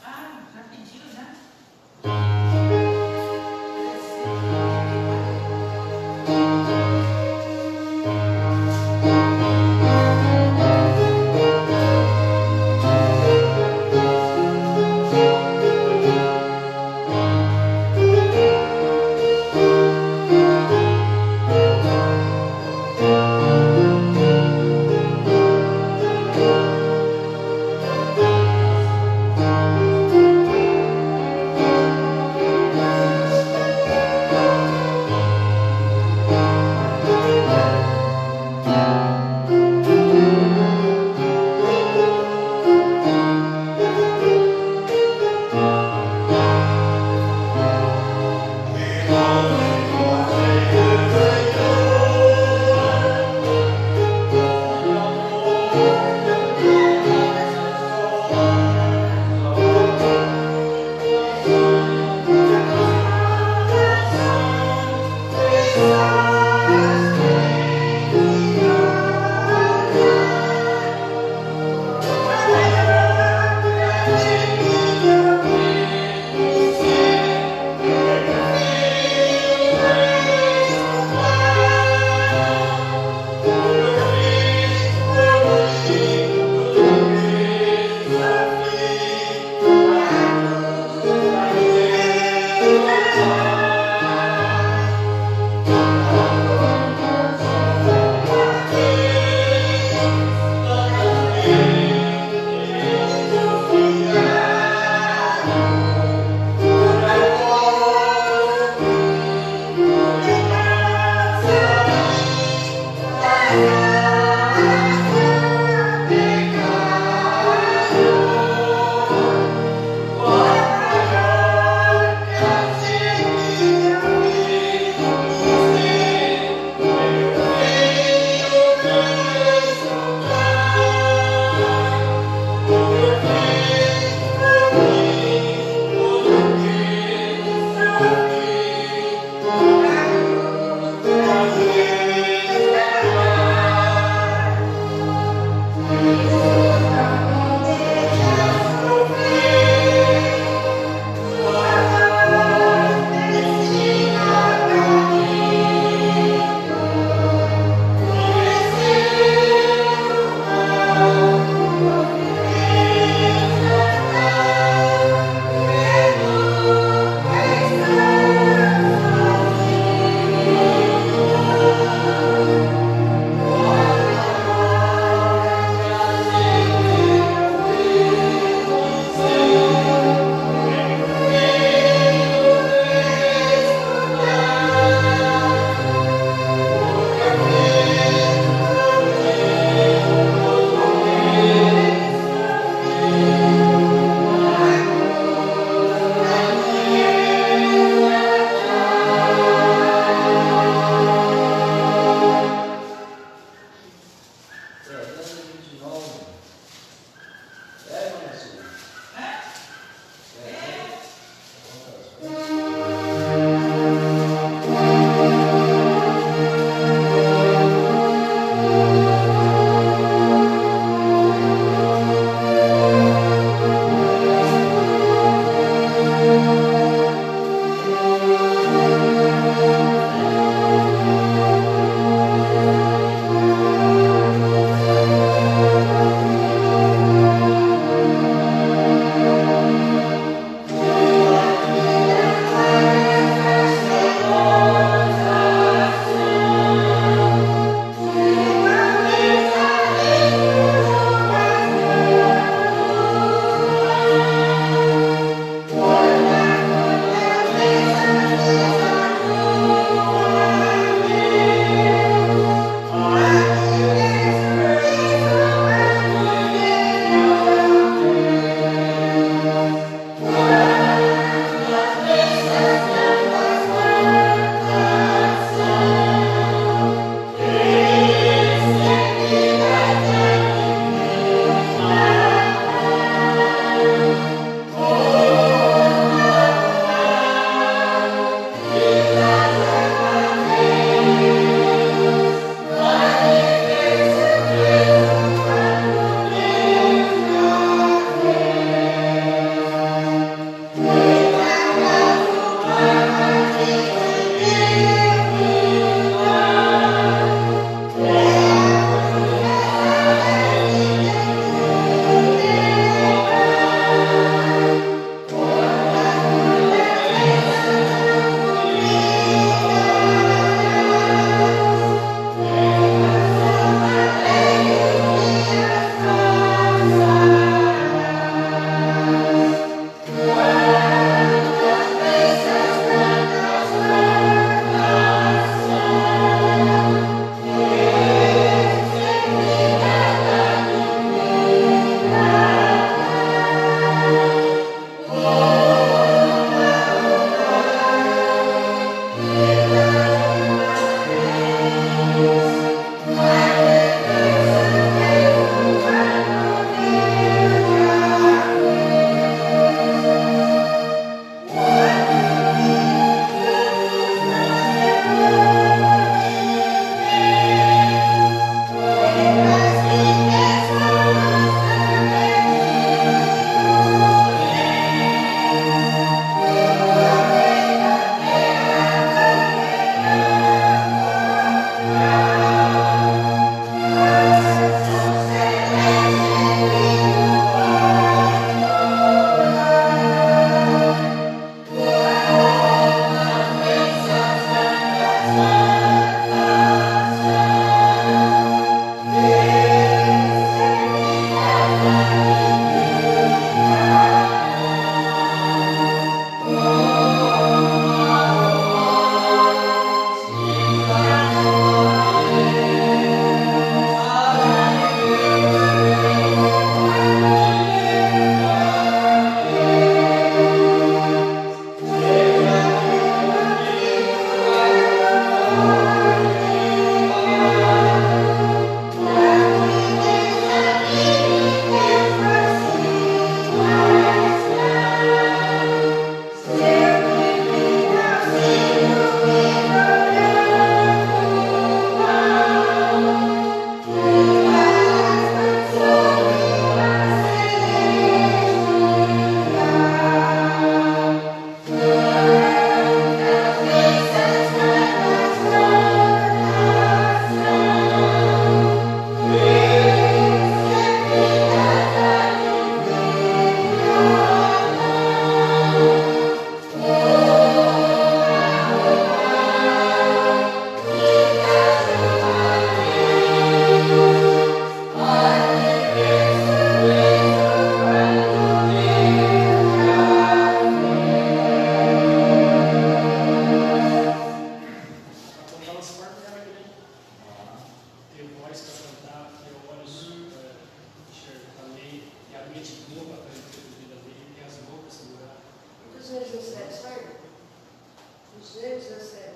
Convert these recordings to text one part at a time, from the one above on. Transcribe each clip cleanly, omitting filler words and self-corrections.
Ah, já pediu, já? 17, certo? José 17.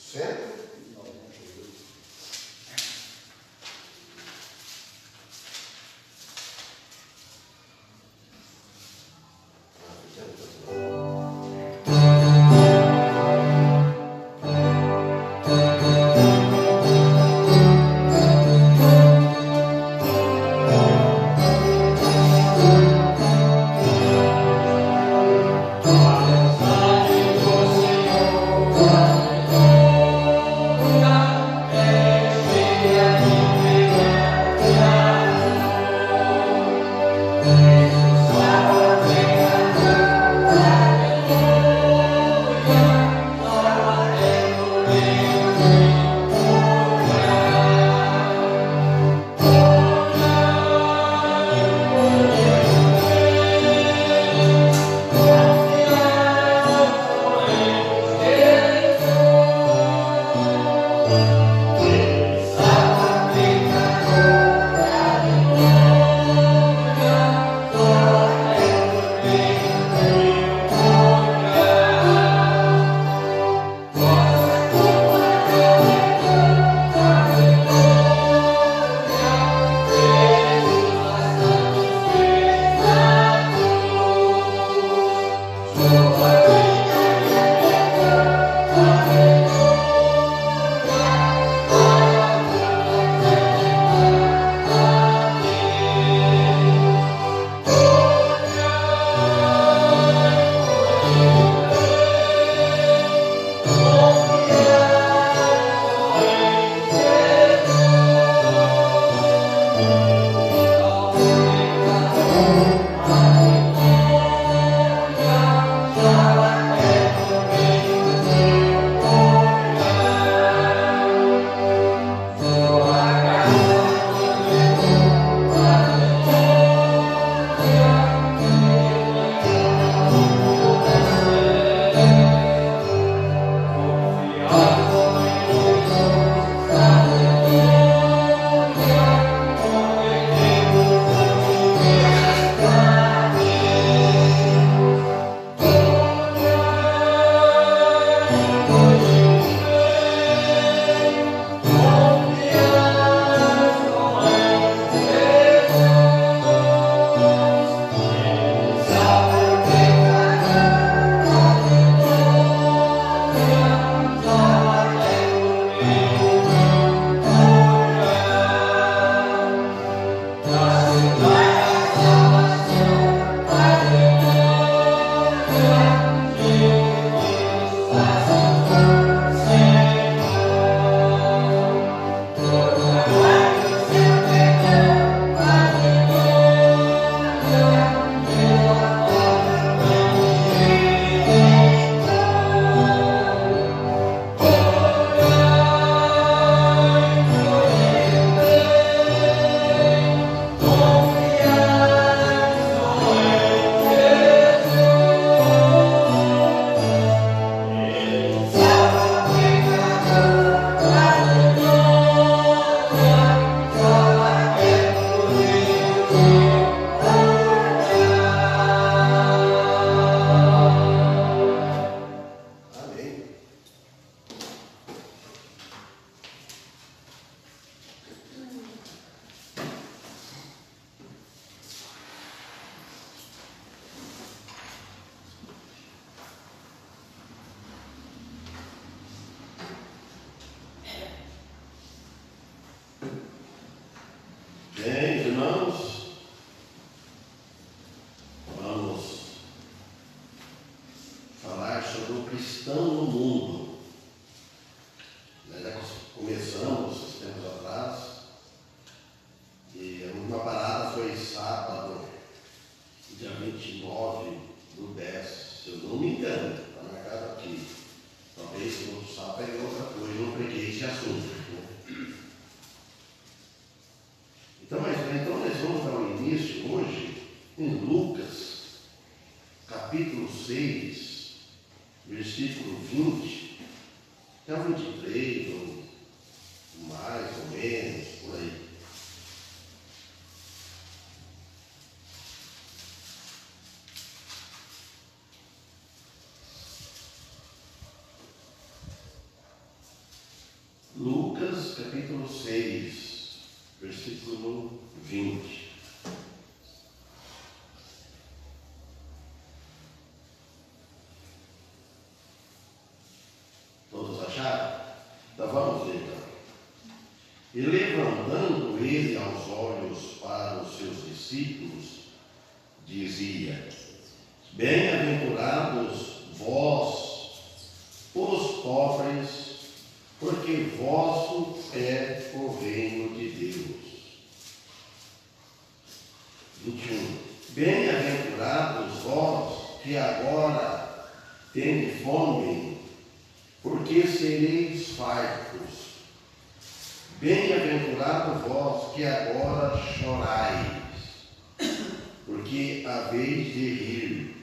Certo. Certo? Bem, irmãos, vamos falar sobre o cristão no mundo. Nós já começamos esses tempos atrás e a última parada foi sábado, dia 29/10, se eu não me engano, está marcado aqui. Talvez no outro sábado pegue outra coisa, eu não preguei esse assunto. Né? Então nós vamos dar o início hoje em Lucas, capítulo 6, versículo 20, até o 23, ou mais ou menos, por aí. Lucas, capítulo 6, versículo 20. Todos acharam? Então vamos ler então. E levantando ele aos olhos para os seus discípulos, dizia: Bem-aventurados vós, os pobres, porque vosso é o reino de Deus. 21. Bem-aventurados vós, que agora tendes fome, porque sereis fartos. Bem-aventurado vós, que agora chorais, porque haveis de rir.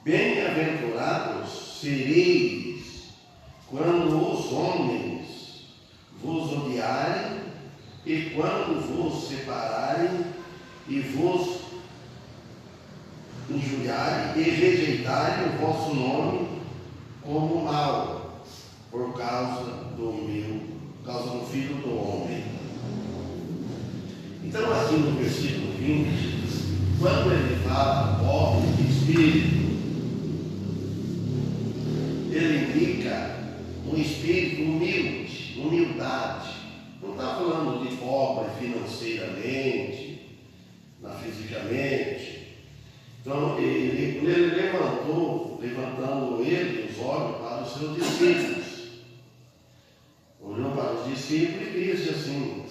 Bem-aventurados sereis quando os homens vos odiarem e quando vos separarem e vos injuriarem e rejeitarem o vosso nome como mal, por causa do Filho do Homem. Então, aqui no versículo 20, quando ele fala pobre de espírito, ele indica um espírito humilde, humildade. Não está falando de pobre financeiramente, fisicamente. Então, ele levantando ele os olhos para os seus discípulos. Olhou para os discípulos e disse assim: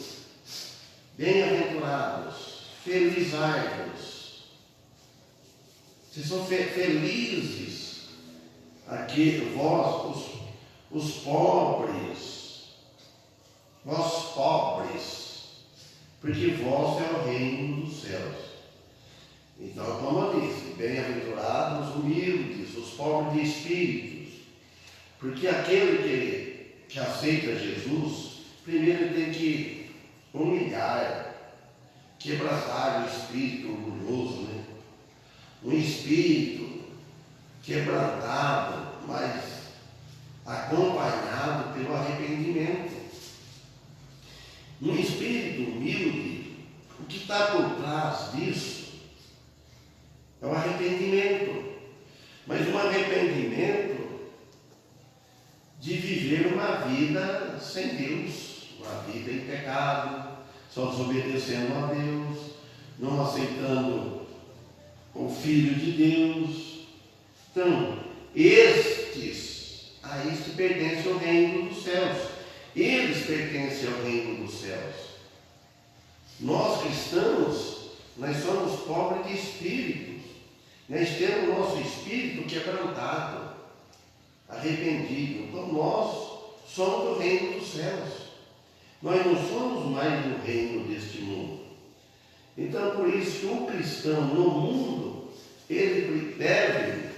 Bem-aventurados, felizardos. Vocês são felizes aqui, vós, os pobres, porque vós é o reino dos céus. Então, como eu disse, bem-aventurados os humildes, os pobres de espíritos, porque aquele que aceita Jesus, primeiro tem que humilhar, quebrantar o espírito orgulhoso, né? Um espírito quebrantado, mas acompanhado pelo arrependimento. Um espírito humilde, o que está por trás disso é o arrependimento, mas um arrependimento de viver uma vida sem Deus, uma vida em pecado, só desobedecendo a Deus, não aceitando o Filho de Deus. Então, a este pertence ao reino dos céus. Eles pertencem ao reino dos céus. Nós cristãos, nós somos pobres de espírito. Nós temos o nosso espírito quebrantado, arrependido. Então nós somos do reino dos céus. Nós não somos mais do reino deste mundo. Então, por isso que o cristão no mundo, ele deve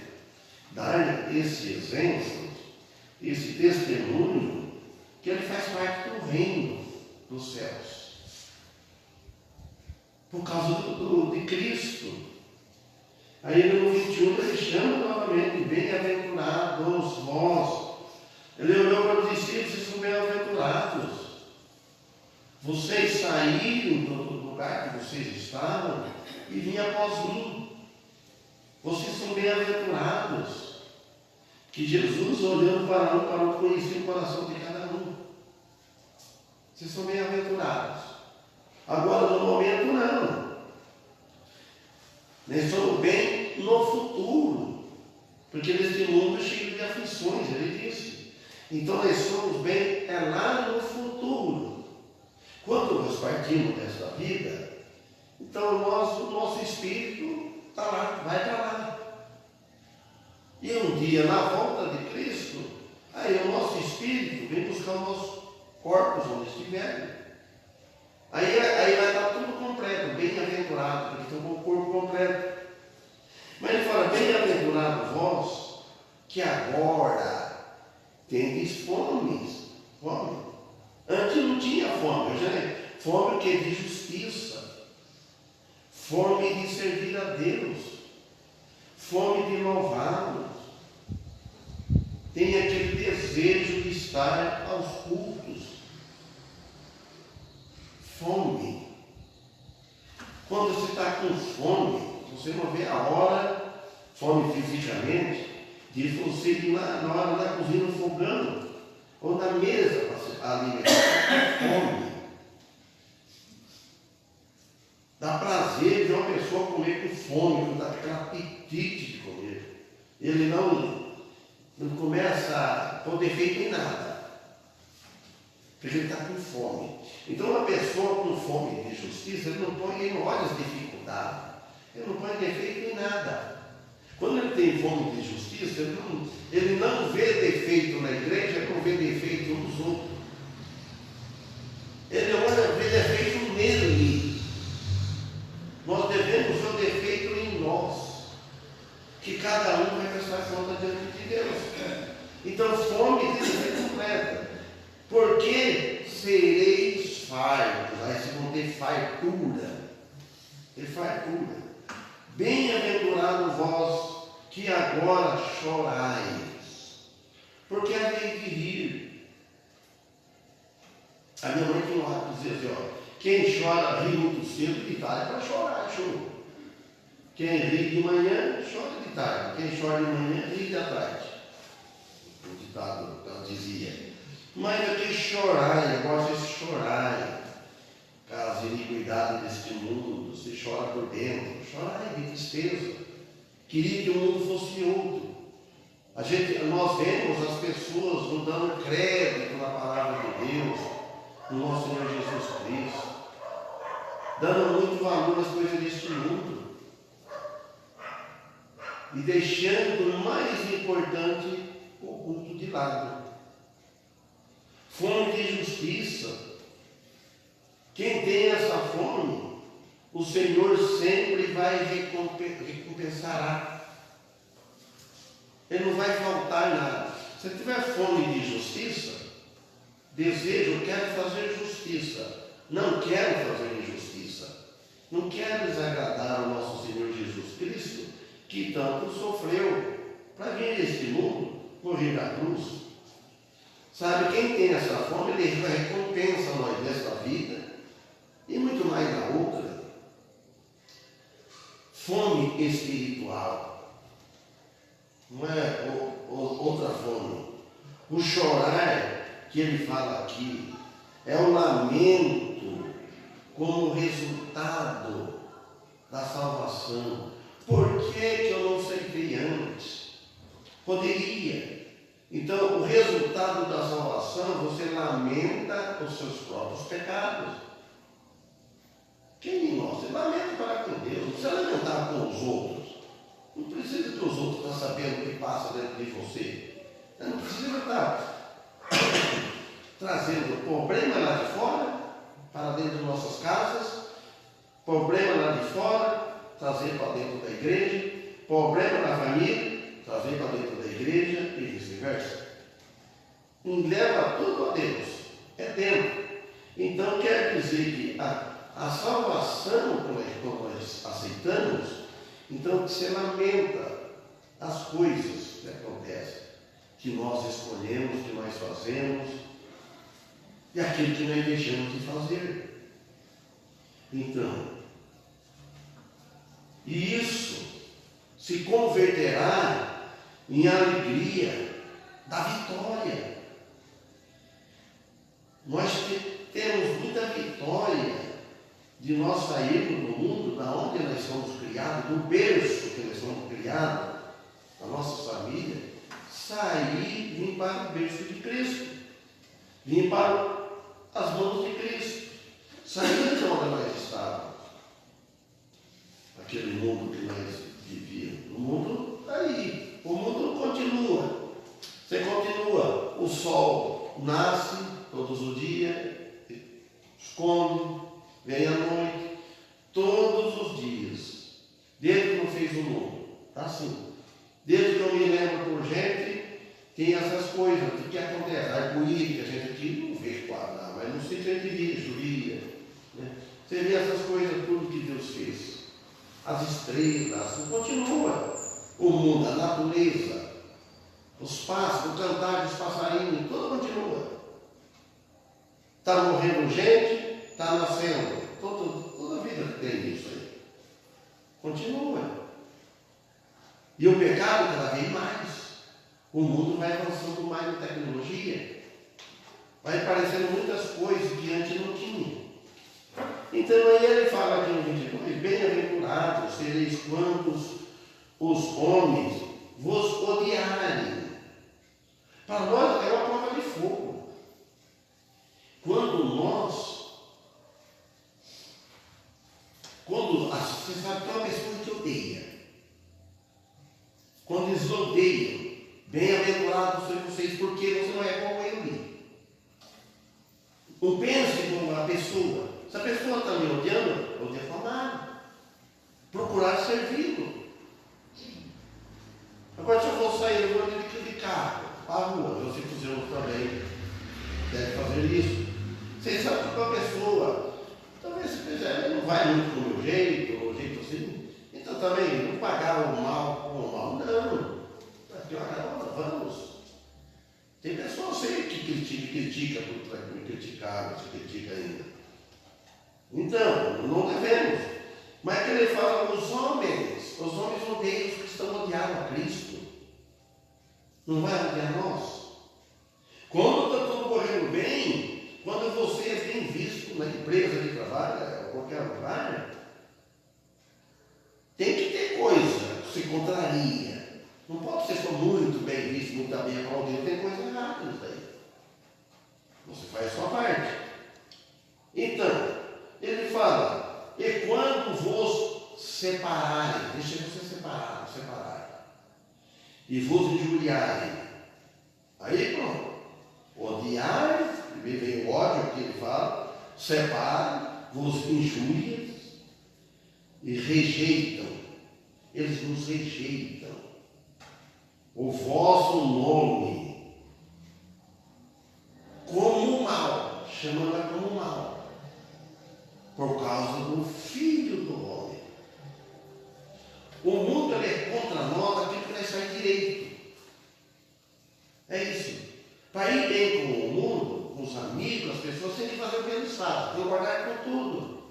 dar esse exemplo, esse testemunho, que ele faz parte do reino dos céus. Por causa de Cristo. Aí no 21 ele chama novamente: bem-aventurados vós. Ele olhou para os discípulos: vocês são bem-aventurados. Vocês saíram do lugar que vocês estavam e vinham após mim. Vocês são bem-aventurados. Que Jesus, olhando para conhecer o coração de cada um. Vocês são bem-aventurados. Agora, no momento, não. Nós somos bem no futuro, porque neste mundo é cheio de aflições, ele disse. Então, nós somos bem lá no futuro. Quando nós partimos desta vida, então o nosso espírito está lá, vai para lá. E um dia, na volta de Cristo, aí o nosso espírito vem buscar os nossos corpos onde estiverem. Aí vai estar tudo completo, bem-aventurado, porque tem um corpo completo. Mas ele fala, bem-aventurado vós, que agora tendes fome. Antes não tinha fome, fome que é de justiça, fome de servir a Deus, fome de louvá-lo. Tem aquele desejo de estar aos cultos. Fome. Quando você está com fome, você não vê a hora, fome fisicamente, de você ir lá na hora da cozinha no fogão, ou na mesa para se alimentar. Fome. Dá prazer de uma pessoa comer com fome, dá aquele apetite de comer. Ele não começa a pôr defeito em nada, porque ele está com fome. Então, uma pessoa com fome de justiça, ele não olha as dificuldades, ele não põe defeito em nada. Quando ele tem fome de justiça, ele não vê defeito na igreja, ele não vê defeito nos outros. Ele olha, vê defeito nele. Nós devemos ver o defeito em nós, que cada um vai prestar conta diante de Deus. Então, fome tem que ser completa. Porque sereis fartos. Aí vocês vão ter fartura. Ter fartura. Bem-aventurado vós que agora chorais, porque haveis de rir. A minha mãe tem um hábito de dizer assim, quem chora ri muito cedo, de tarde para chorar, choro. Quem ri de manhã, chora de tarde. Quem chora de manhã, ri de tarde. O ditado ela dizia. Mas aqui chorai, eu gosto de chorar. Caso de iniquidade deste mundo, você chora por dentro, chorai de tristeza. Queria que o mundo fosse outro. Nós vemos as pessoas não dando crédito na palavra de Deus, no nosso Senhor Jesus Cristo, dando muito valor às coisas deste mundo e deixando o mais importante, o culto de lado. Fome de justiça. Quem tem essa fome, o Senhor sempre vai recompensará. Ele não vai faltar nada. Se tiver fome de justiça, desejo, eu quero fazer justiça. Não quero fazer injustiça. Não quero desagradar o nosso Senhor Jesus Cristo, que tanto sofreu para vir a este mundo, morrer na cruz. Sabe, quem tem essa fome, ele recompensa nós nesta vida e muito mais na outra. Fome espiritual. Não é outra fome. O chorar que ele fala aqui é o lamento como resultado da salvação. Por que eu não aceitei antes? Poderia. Então, o resultado da salvação, você lamenta os seus próprios pecados. Quem de nós? Você lamenta para com Deus, não precisa lamentar com os outros. Não precisa que os outros estão sabendo o que passa dentro de você. Não precisa estar trazendo problema lá de fora, para dentro de nossas casas, problema lá de fora, trazer para dentro da igreja, problema na família, trazer para dentro da igreja e vice-versa. Leva tudo a Deus, é dentro. Então quer dizer que a salvação, quando nós aceitamos, então você lamenta as coisas que acontecem, que nós escolhemos, que nós fazemos, e aquilo que nós deixamos de fazer. Então, e isso se converterá em alegria da vitória. Nós temos muita vitória de nós sairmos do mundo, da onde nós somos criados, do berço que nós somos criados, da nossa família, sair, vir para o berço de Cristo, vir para as mãos de Cristo, sair de onde nós estávamos, aquele mundo que nós vivíamos. O mundo está aí, o mundo continua, você continua, o sol nasce todos os dias, esconde, vem à noite, todos os dias, desde que não fez o mundo, está assim. Desde que eu me lembro por gente, tem essas coisas, o que acontece? Arco-íris, que a gente aqui não vê quadrar, mas não sei se a gente via, chovia. Né? Você vê essas coisas, tudo que Deus fez. As estrelas, continua. O mundo, a natureza, os pássaros, o cantar dos passarinhos, tudo continua. Está morrendo gente, está nascendo. Toda a vida tem isso aí. Continua. E o pecado cada vez mais. O mundo vai avançando mais na tecnologia. Vai aparecendo muitas coisas que antes não tinha. Então aí ele fala aqui no 22, bem-aventurados sereis quantos os homens vos odiarem. Para nós é uma prova de fogo. Você sabe que é uma pessoa que odeia. Quando eles odeiam, bem-aventurados sois vocês, porque você não é como ele. Não pense como a pessoa. Se a pessoa está me odiando, eu vou defamar. Procurar servi-lo. Agora, se eu for sair, eu vou de carro para a rua. Eu sei que os irmãos também devem fazer isso. Vocês sabem que uma pessoa, talvez se fizer, não vai muito com o meu jeito, ou jeito assim. Então também, não pagar o mal com o mal, não. Aqui, olha, vamos. Tem pessoas sempre que critica, me criticaram, se critica ainda. Então, não devemos. Mas que ele fala, os homens odeiam os que estão odiando a Cristo. Não vai odiar nós? Quando está tudo correndo bem, quando você é bem visto na empresa de trabalho, ou qualquer lugar, tem que ter coisa que se contraria. Não pode ser só muito bem visto, muito bem aplaudido, tem coisa errada nisso daí. Você faz a sua parte. Então, ele fala, e quando vos separarem, deixa você separar, e vos injuriarem, aí pronto, odiarem, primeiro vem o ódio, aqui ele fala, separem, vos injuriam e rejeitam, eles nos rejeitam, o vosso nome, como mal, chamando-a como mal, por causa do Filho do Homem. O mundo ele é contra nós aquilo que vai sair direito. É isso. Para ir bem com o mundo, com os amigos, as pessoas têm que fazer o que eles fazem, concordar com tudo.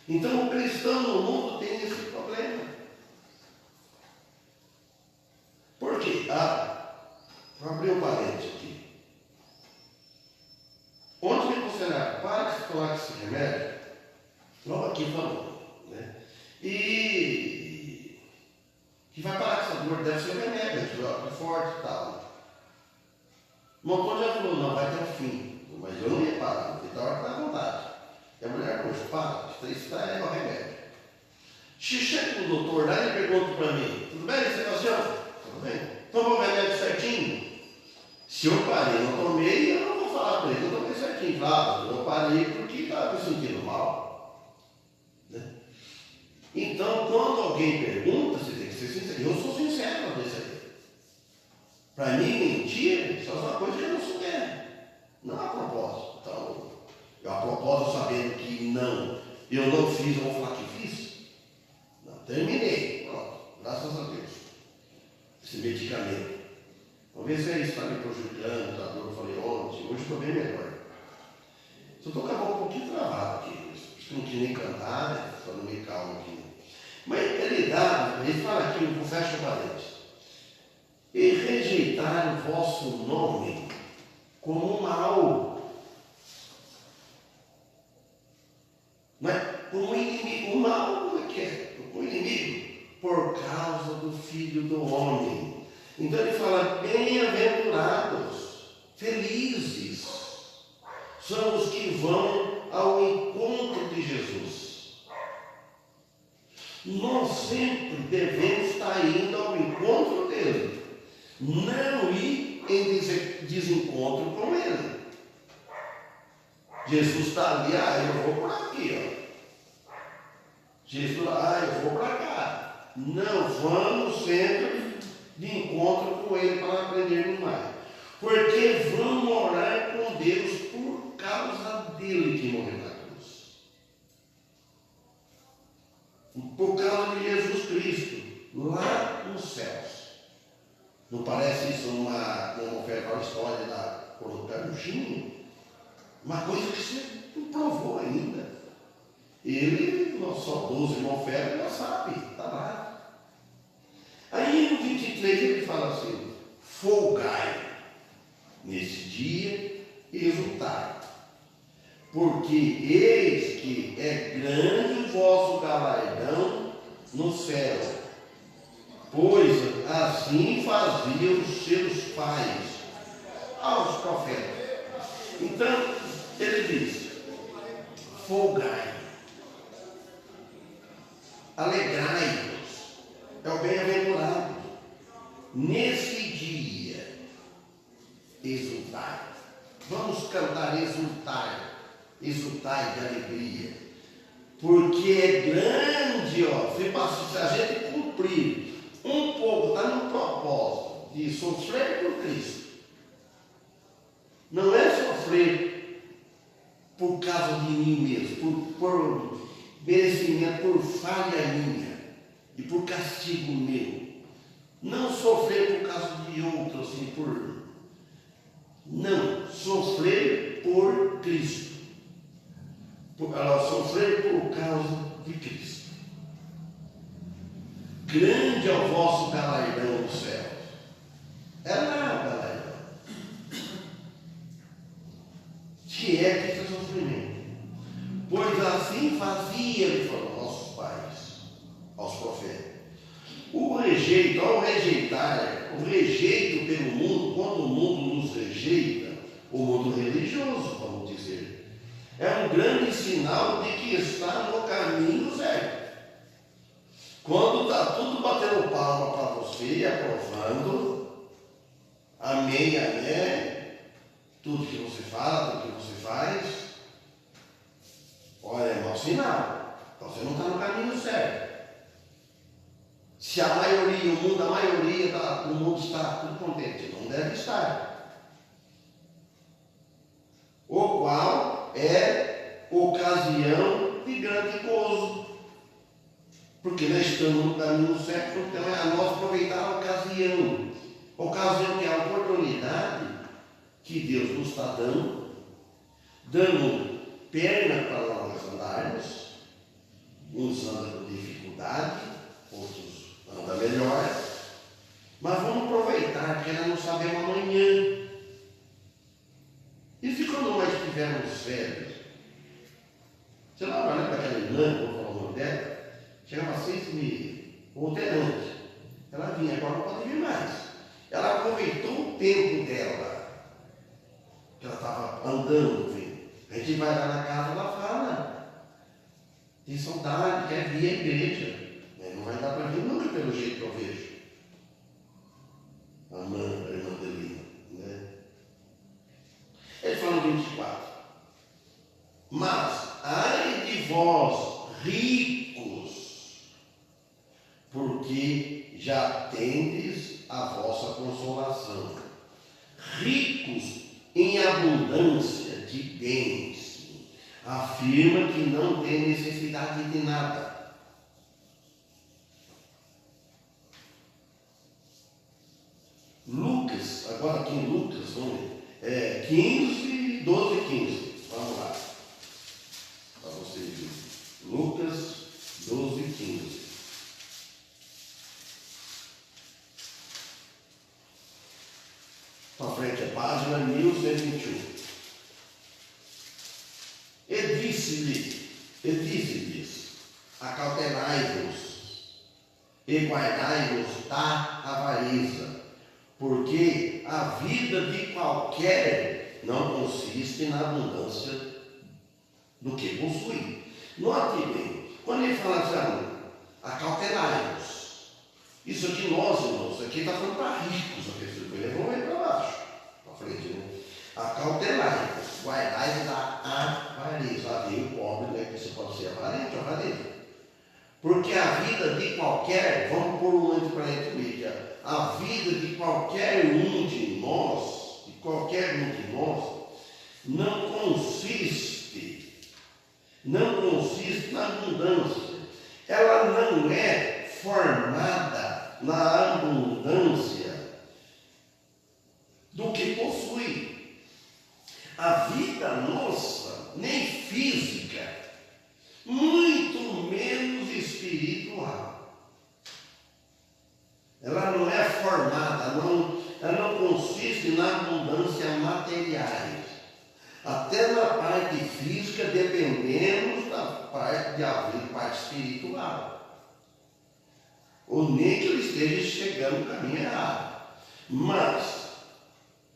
Então o cristão no mundo tem esse problema. Por quê? Vou abrir um parênteses aqui. Onde me considerar para de tomar esse remédio, logo aqui falou, né? E que vai parar com essa dor, deve ser o remédio, é forte e tal. O motor já falou, não, vai até o fim. Mas eu não ia parar, porque da hora que dá vontade. E a mulher, poxa, para, isso é o remédio. Se chega o doutor lá e pergunta para mim, tudo bem, Sebastião? Tudo bem? Tomou o remédio certinho? Se eu parei, não tomei, eu não vou falar para ele, eu tomei certinho. Claro, eu parei porque estava me sentindo mal. Né? Então, quando alguém pergunta, você tem que ser sincero. Eu sou sincero nesse aí. Para mim, mentir só é uma coisa que eu não souber. Não a propósito. Então, eu a propósito sabendo que não, eu não fiz, eu vou falar que fiz. Não, terminei. Pronto, graças a Deus. Esse medicamento. Vamos ver se isso está me prejudicando, tá dor, eu falei ontem, hoje estou bem melhor. Só estou com a boca um pouquinho travada aqui, acho que não quis nem cantar, né? Estou meio calmo aqui. Mas ele fala aqui, eu fecho o parênteses. E rejeitar o vosso nome como mal. Não é? Filho do Homem. Então ele fala, bem-aventurados, felizes, são os que vão ao encontro de Jesus. Nós sempre devemos estar indo ao encontro dele, não ir em desencontro com ele. Jesus está ali, eu vou por aqui, ó. Jesus, eu vou para cá. Não, vamos sempre de encontro com ele para aprender mais. Porque vamos orar com Deus por causa dele que morreu na cruz. Por causa de Jesus Cristo, lá nos céus. Não parece isso uma história da Corujinho? Uma coisa que você não provou ainda. Ele, nosso saudoso irmão Ferro, já sabe, está lá. Aí no 23 ele fala assim, folgai nesse dia e exultai, porque eis que é grande o vosso galardão no céu, pois assim faziam os seus pais aos profetas. Então, ele diz, folgai, alegrai-vos, é o bem-aventurado, nesse dia, exultai. Vamos cantar exultai de alegria, porque é grande, se a gente cumprir um pouco, está no propósito de sofrer por Cristo, não é sofrer por causa de mim mesmo, por merecimento, por falha minha e por castigo meu. Não sofrer por causa de outro, assim, não, sofrer por Cristo. Sofrer por causa de Cristo. Grande é o vosso galardão dos céus. É lá o galardão. Que é que esse sofrimento. Pois assim faziam nossos pais, aos profetas. O rejeito pelo mundo, quando o mundo nos rejeita, o mundo religioso, vamos dizer, é um grande sinal de que está no caminho certo. Quando está tudo batendo palma para você e aprovando, amém, tudo que você fala, tudo que você faz, olha, é mau sinal. Então você não está no caminho certo. Se a maioria, o mundo está tudo contente, não deve estar. O qual é ocasião de grande gozo. Porque nós estamos no caminho certo, então é a nós aproveitar a ocasião. Ocasião que é a oportunidade que Deus nos está dando perna para nós andarmos. Uns andam com dificuldade, outros anda melhor, mas vamos aproveitar, porque nós não sabemos amanhã. E se quando nós estivermos velhos, você não vai para aquela irmã, vou falar o nome dela, chegava às 6h30, ou até antes, ela vinha, agora não pode vir mais. Ela aproveitou o tempo dela, que ela estava andando, vindo. A gente vai lá na casa, ela fala, tem saudade, quer vir à igreja. Não vai dar para vir nunca pelo jeito que eu vejo. A irmã Delina, né? Ele fala no 24. Mas, ai de vós, ricos, porque já tendes a vossa consolação. Ricos em abundância de bens, afirma que não tem necessidade de nada. Lucas, agora aqui em Lucas, vamos ver, 15, 12 e 15. Vamos lá. Para vocês verem. Lucas 12 e 15. Para frente é página 1121. E disse-lhes, acautelai-vos, e guardai-vos da avareza, porque a vida de qualquer não consiste na abundância do que possui. Note bem, quando ele fala assim, acautelai-vos, isso aqui nós, irmãos, aqui está falando para ricos, a pessoa que levou aí para baixo, para frente, né? Acautelai-vos, guardai-vos da avareza. Lá vem o pobre, né? Que você pode ser avarento, avarento. Porque a vida de qualquer, vamos pôr um anteparente mídia, a vida de qualquer um de nós, não consiste na abundância. Ela não é formada na abundância do que possui. A vida nossa, nem física, muito menos espiritual. Ela não é formada, ela não consiste na abundância materiais. Até na parte física dependemos da parte de haver parte espiritual. Ou nem que ele esteja chegando no caminho errado. Mas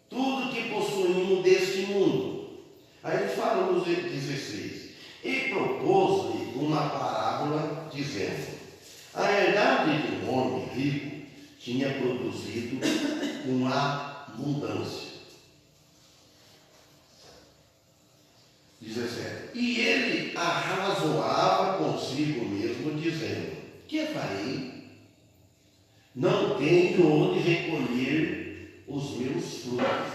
tudo que possuímos deste mundo. Aí ele fala nos 16. E propôs-lhe uma parábola dizendo: a herdade de um homem rico tinha produzido uma abundância. 17. E ele arrazoava consigo mesmo, dizendo: que farei? Não tenho onde recolher os meus frutos.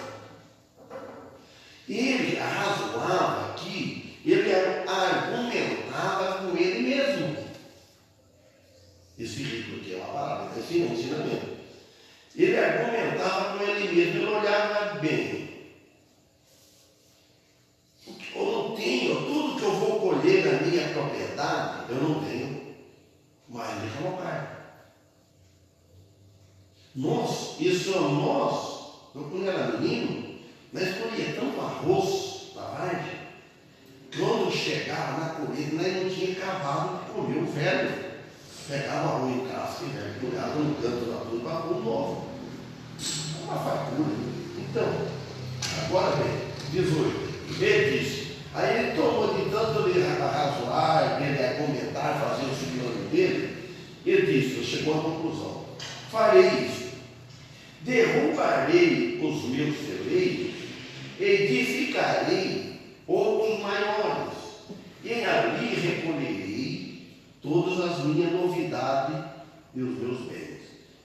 Ele arrazoava aqui, ele argumentava com ele mesmo. Esse rico aqui é uma palavra, esse é um ensinamento. Ele argumentava com ele mesmo, ele olhava bem. Eu não tenho, tudo que eu vou colher na minha propriedade, eu não tenho mais de colocar. Quando eu era menino, nós colhia tanto arroz da vargem, quando chegava na colheita, nós não tinha cavalo para comer o velho. Pegava arroz em casca e velho, colhava no canto da tudo para pôr novo. É uma fartura. Então, agora bem, 18. Ele disse, aí ele tomou de tanto ele arrazoar, ele argumentar, fazer o superior dele, ele disse, chegou à conclusão: farei isso, derrubarei os meus celeiros, edificarei outros maiores, e ali recolherei todas as minhas novidades e os meus bens.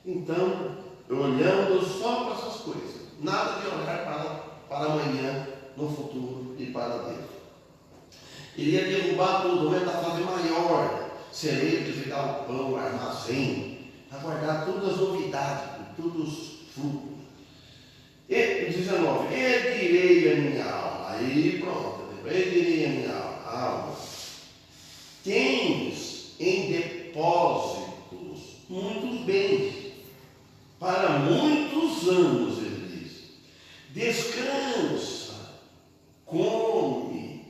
Então, olhando só para essas coisas, nada de olhar para amanhã, no futuro e para Deus. Ele ia derrubar tudo, aumentar, fazer maior, celeiro, ficar o pão, o armazém, aguardar todas as novidades, todos os frutos. E 19, eu direi a minha alma, aí pronto, eu direi a minha alma, tens em depósitos muitos bens, para muitos anos, ele diz, descansa, come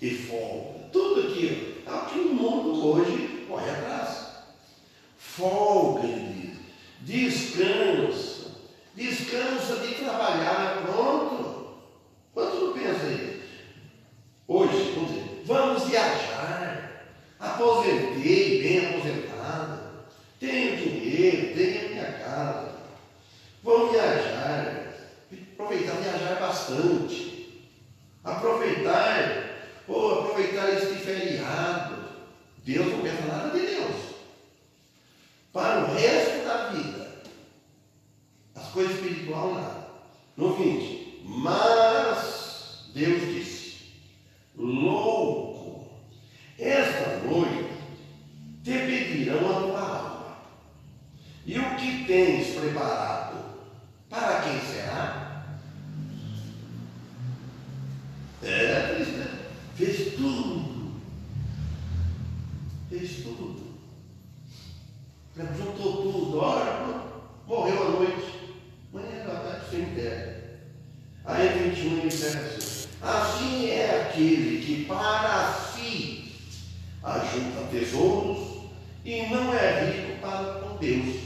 e folga. Tudo aquilo é o que o mundo hoje corre atrás. Folga, ele diz. Descansa de trabalhar. Pronto. Quanto não pensa aí? Hoje, vamos dizer, vamos viajar. Aposentei, bem aposentado. Tenho dinheiro, tenho a minha casa. Vamos viajar. Aproveitar, viajar bastante. Aproveitar este feriado. Deus não pensa nada de Deus. Para o resto da vida, as coisas espirituais nada. No 20, mas Deus disse: louco, esta noite te pedirão a tua alma, e o que tens preparado, para quem será? Fez tudo. Juntou tudo. Olha, morreu à noite. Amanhã vai para o cemitério. Aí 21 ele diz assim: assim é aquele que para si ajunta tesouros e não é rico para com Deus.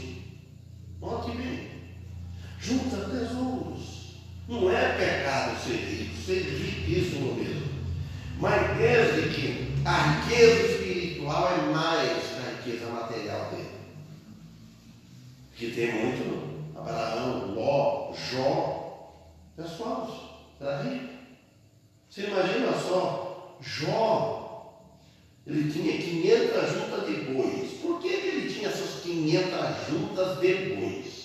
Note bem, junta tesouros. Não é pecado ser riquíssimo mesmo. Mas desde que a riqueza espiritual é mais que a riqueza material dele. Que tem muito Abraão, Ló, Jó, pessoal, era rico. Você imagina só, Jó, ele tinha 500 juntas de bois. Por que ele tinha essas 500 juntas de bois?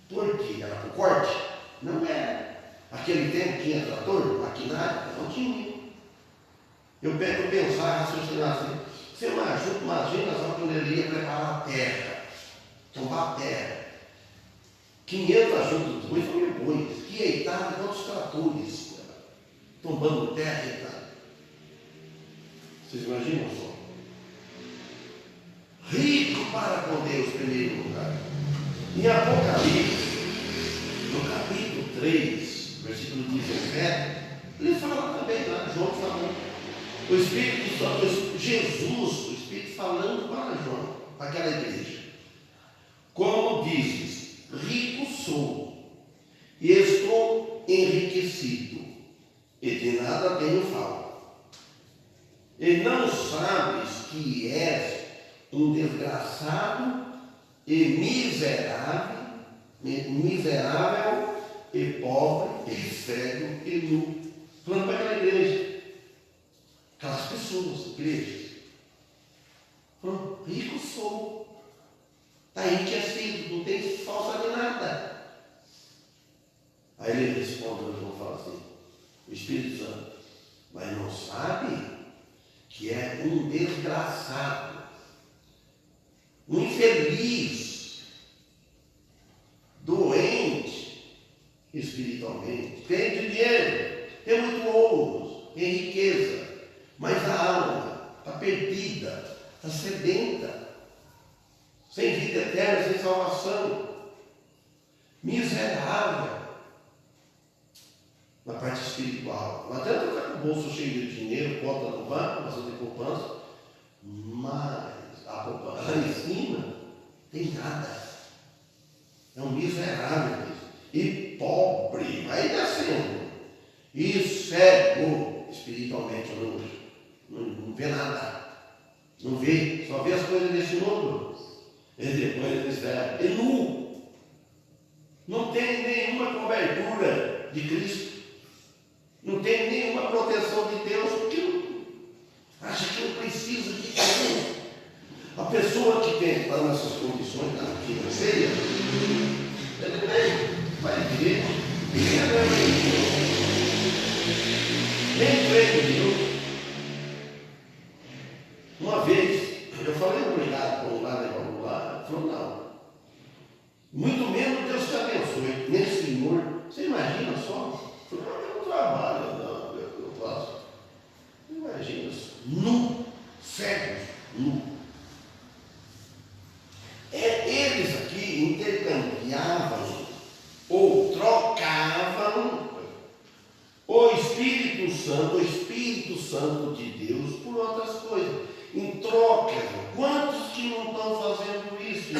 Por quê? Era por corte? Não era. Aquele tempo tinha trator, maquinário? Não tinha. Eu pego pensar, raciocinar assim. Você imagina só quando ele ia preparar a terra, tomar a terra. 500 juntas de bois foram bois, que eitaram quantos tratores, tombando terra e eitaram. Vocês imaginam só? Rico para com Deus, em primeiro lugar. Em Apocalipse, no capítulo 3, versículo 17, ele fala também, lá, João falando. O Espírito Santo, Jesus, o Espírito falando para João, para aquela igreja. Como dizes, rico sou, e estou enriquecido, e de nada tenho falta. E não sabes que és um desgraçado e miserável, e pobre, e cego, e nu. Falando para aquela igreja. Aquelas pessoas, igrejas. Falando, rico sou. Está enriquecido, não tem falta de nada. Aí ele responde, eu falo assim, o Espírito Santo, mas não sabe que é um desgraçado, um infeliz, doente espiritualmente, tem dinheiro, tem muito ouro, tem riqueza, mas a alma está perdida, está sedenta, sem vida eterna, sem salvação, miserável na parte espiritual. Não adianta estar com o bolso cheio de dinheiro, conta no banco, bastante poupança, mas a poupança lá em cima tem nada. É um miserável mesmo. E pobre, vai descendo. E cego espiritualmente, não vê nada. Não vê, só vê as coisas desse mundo. E depois ele serve. E nu. Não tem nenhuma cobertura de Cristo. Não tem nenhuma proteção de Deus, porque acha que não precisa de Deus. A pessoa que está nessas condições financeiras, ele vai à igreja, nem crê em Deus. Uma vez, eu falei obrigado por lá, ele falou, não. Muito menos Deus te abençoe, nem Senhor. Você imagina só? Eu não trabalho, não, eu faço. Imagina só, nu, cegos, nu. Eles aqui intercambiavam ou trocavam o Espírito Santo de Deus por outras coisas. Em troca, quantos que não estão fazendo isso?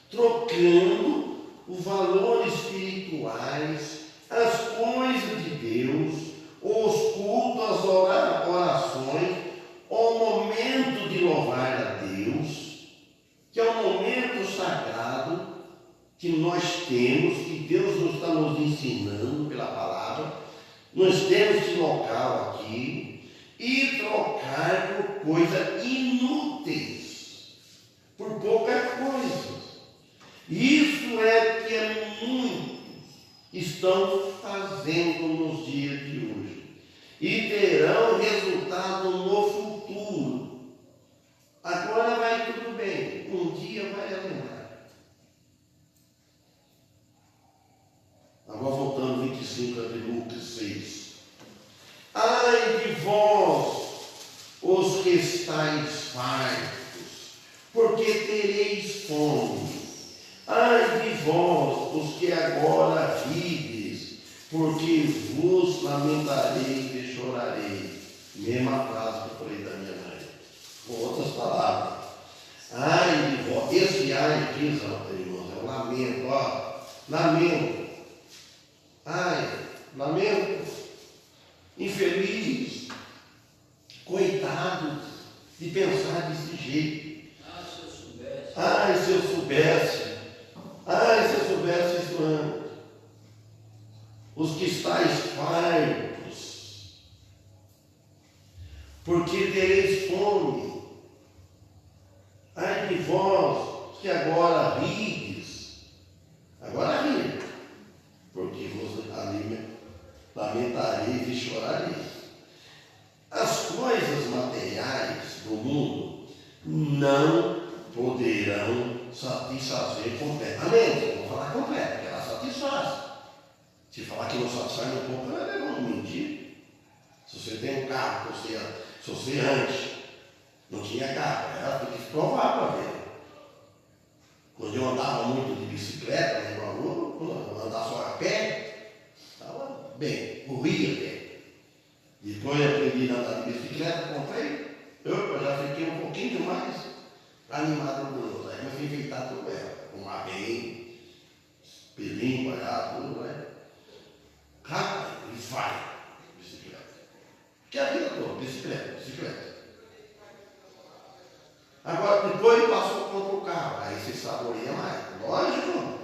Trocando os valores espirituais, as coisas de Deus, os cultos, as orações, o momento de louvar a Deus, que é um momento sagrado que nós temos, que Deus nos está nos ensinando pela palavra. Nós temos esse local aqui e trocar por coisas inúteis, por pouca coisa. Isso é que muitos estão fazendo nos dias de hoje e terão resultado no futuro. Agora vai tudo bem, um dia vai lembrar. Agora voltando 25 de Lucas 6. Ai de vós, os que estáis fartos, porque tereis fome. Ai de vós, os que agora rides, porque vos lamentareis e chorareis. Mesma frase que eu falei da minha mãe, com outras palavras. Ai de vós, esse ai aqui, irmãos, é um lamento, ó, lamento. Ai, lamento, infeliz, coitado de pensar desse jeito. Ah, se eu soubesse. Ai, se eu soubesse. Ai, se eu soubesse isso antes. Os que estáis fartos, porque tereis fome. Ai de vós, que agora rides. Agora ri, porque vos lamentareis e chorareis. As coisas materiais do mundo não poderão satisfazer completamente. Vamos falar completo, porque ela satisfaz. Se falar que não satisfaz um pouco, ela é uma mentira. Se você tem um carro, se você antes não tinha carro, ela tem que provar para ver. Quando eu andava muito de bicicleta, né, quando eu andava só a pé, estava bem, corria bem. Depois eu aprendi a andar de bicicleta, comprei, eu já fiquei um pouquinho demais animado por outro. Aí eu fui enfeitar tudo ela, arrumar bem, pelinho, olhar, tudo, né? Rápido, e vai, bicicleta. Que a vida toda, bicicleta. Agora, depois passou contra o carro, aí você saboreia mais. Lógico,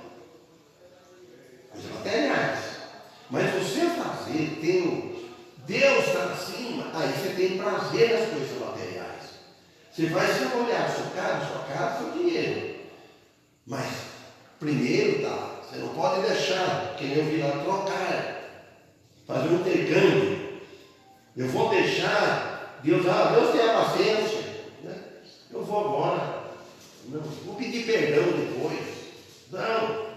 coisas materiais. Mas você fazer, Deus está acima, aí você tem prazer nas coisas materiais. Você vai saborear sua casa, seu dinheiro. Mas, primeiro, tá, você não pode deixar, que nem eu vi lá, trocar, fazer um intercâmbio. Eu vou deixar, Deus tem a paciência, né? Eu vou agora. Não, vou pedir perdão depois. Não.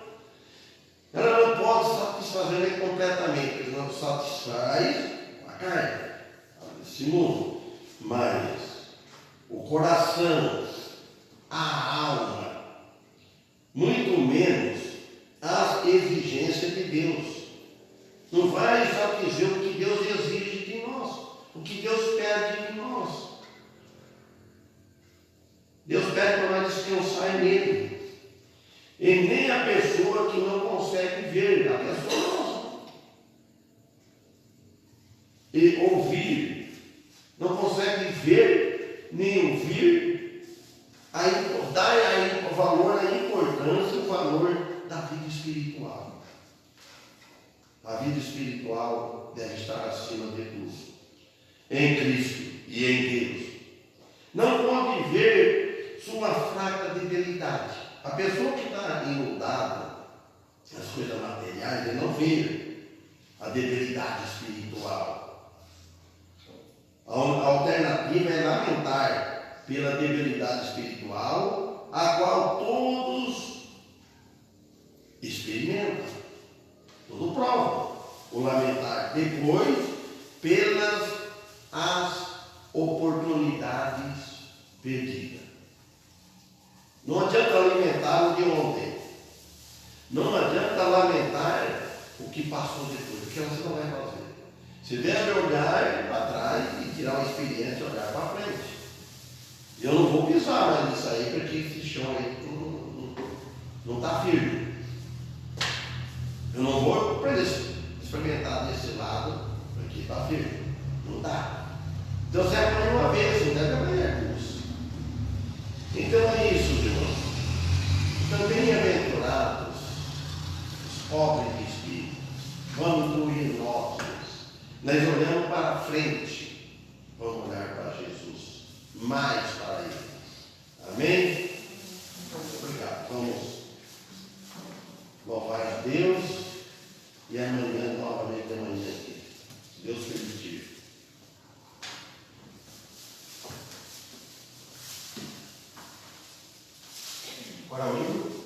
Ela não pode satisfazer ele completamente. Ele não satisfaz a carne, esse mundo. Mas o coração, a alma, muito menos as exigências de Deus. Não vai satisfazer o que Deus exige de nós, o que Deus pede de nós. Deus pede para nós descansar nele. E nem a pessoa que não consegue ver, a pessoa não. E ouvir, não consegue ver, nem ouvir, dar aí o valor, a importância, o valor da vida espiritual. A vida espiritual deve estar acima de tudo, em Cristo e em Deus. Não pode ver sua fraca debilidade. A pessoa que está inundada nas coisas materiais, ele não vê a debilidade espiritual. A alternativa é lamentar pela debilidade espiritual, a qual todos experimentam, todos provam. O lamentar depois pelas as oportunidades perdidas. Não adianta lamentar o de ontem. Não adianta lamentar o que passou depois, porque você não vai fazer. Você deve olhar para trás e tirar uma experiência e olhar para frente. Eu não vou pisar mais nisso aí, porque esse chão aí não está firme. Eu não vou experimentar desse lado, porque está firme. Não dá. Então você apanha uma vez, não deve apanhar duas. Então é isso, irmão. Também aventurados, os pobres de espírito, vamos incluir nós. Nós olhamos para frente, vamos olhar para Jesus, mais para Ele. Amém? Muito obrigado. Vamos louvar a Deus e amanhã, novamente amanhã aqui. Deus permitir. Ora, amigo.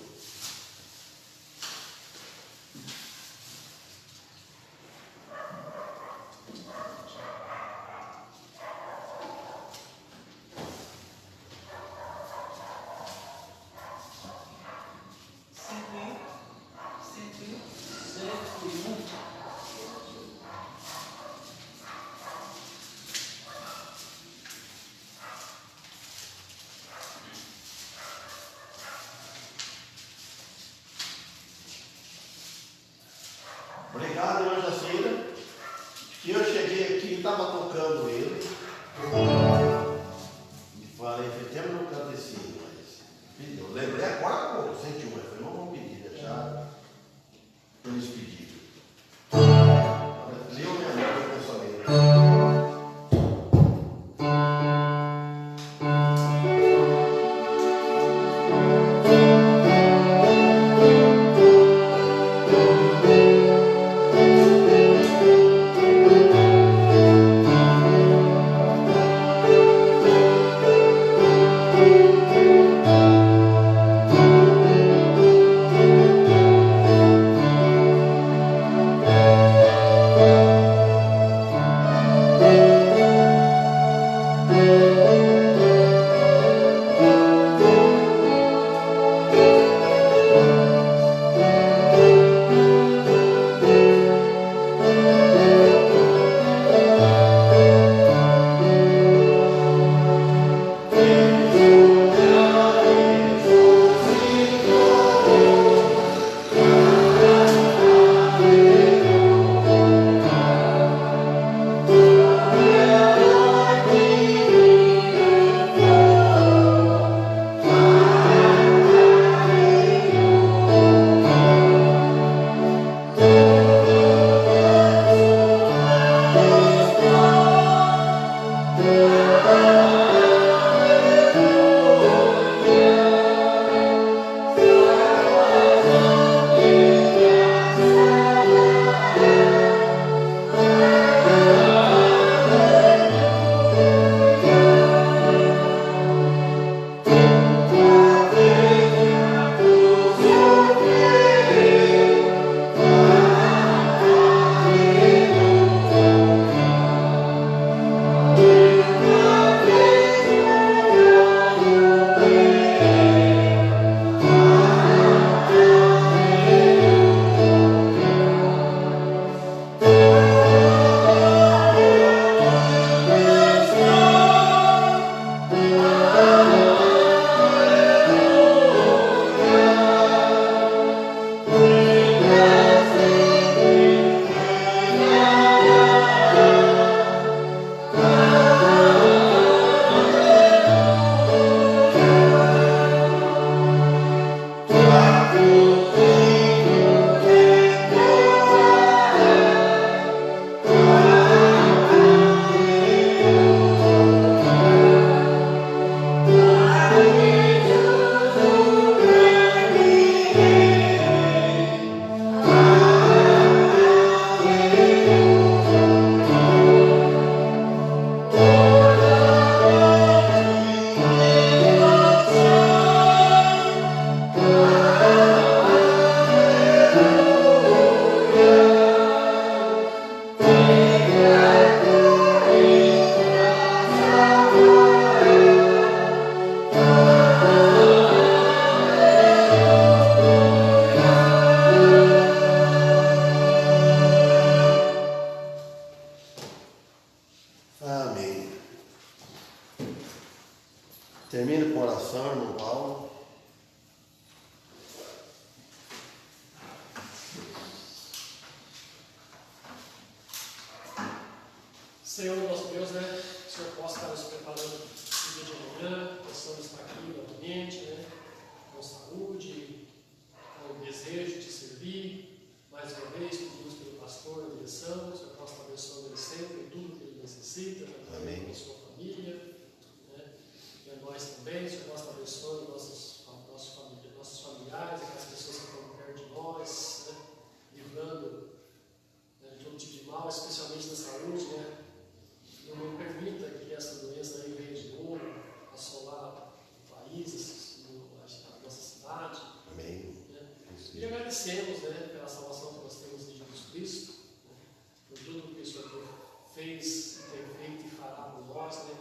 pecado em Anjaceira, que eu cheguei aqui e estava tocando ele. E falei, temos no catecismo, mas eu lembrei agora, pô, 101, foi uma bom pedir, deixar por despedido. Leu minha mãe, pensamento. Termino com oração, irmão Paulo. Senhor nosso Deus, né? Que o Senhor possa estar nos preparando no dia de amanhã, possamos estar aqui novamente, né? Com saúde, com o desejo de servir. Mais uma vez, pedimos pelo pastor na direção, que o Senhor possa estar abençoando ele sempre em tudo que ele necessita, também com a sua família, né? E a nós também, o Senhor possa estar abençoando nossos familiares, aquelas pessoas que estão perto de nós, né? Livrando de todo tipo de mal, especialmente da saúde, né? Não permita que essa doença aí venha de novo, assolar o país, a nossa cidade. Amém. Né? E agradecemos, né, pela salvação que nós temos em Jesus Cristo, né, por tudo que o Senhor fez, tem feito e fará por nós. Né?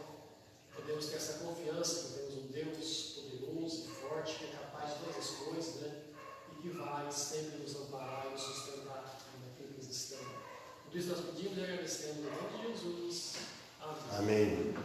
Podemos ter essa confiança que temos um Deus poderoso e forte, que é capaz de todas as coisas, né? E que vai sempre nos amparar e nos sustentar naquilo que existamos. Por isso nós pedimos e agradecemos em nome de Jesus. Amém. Amém.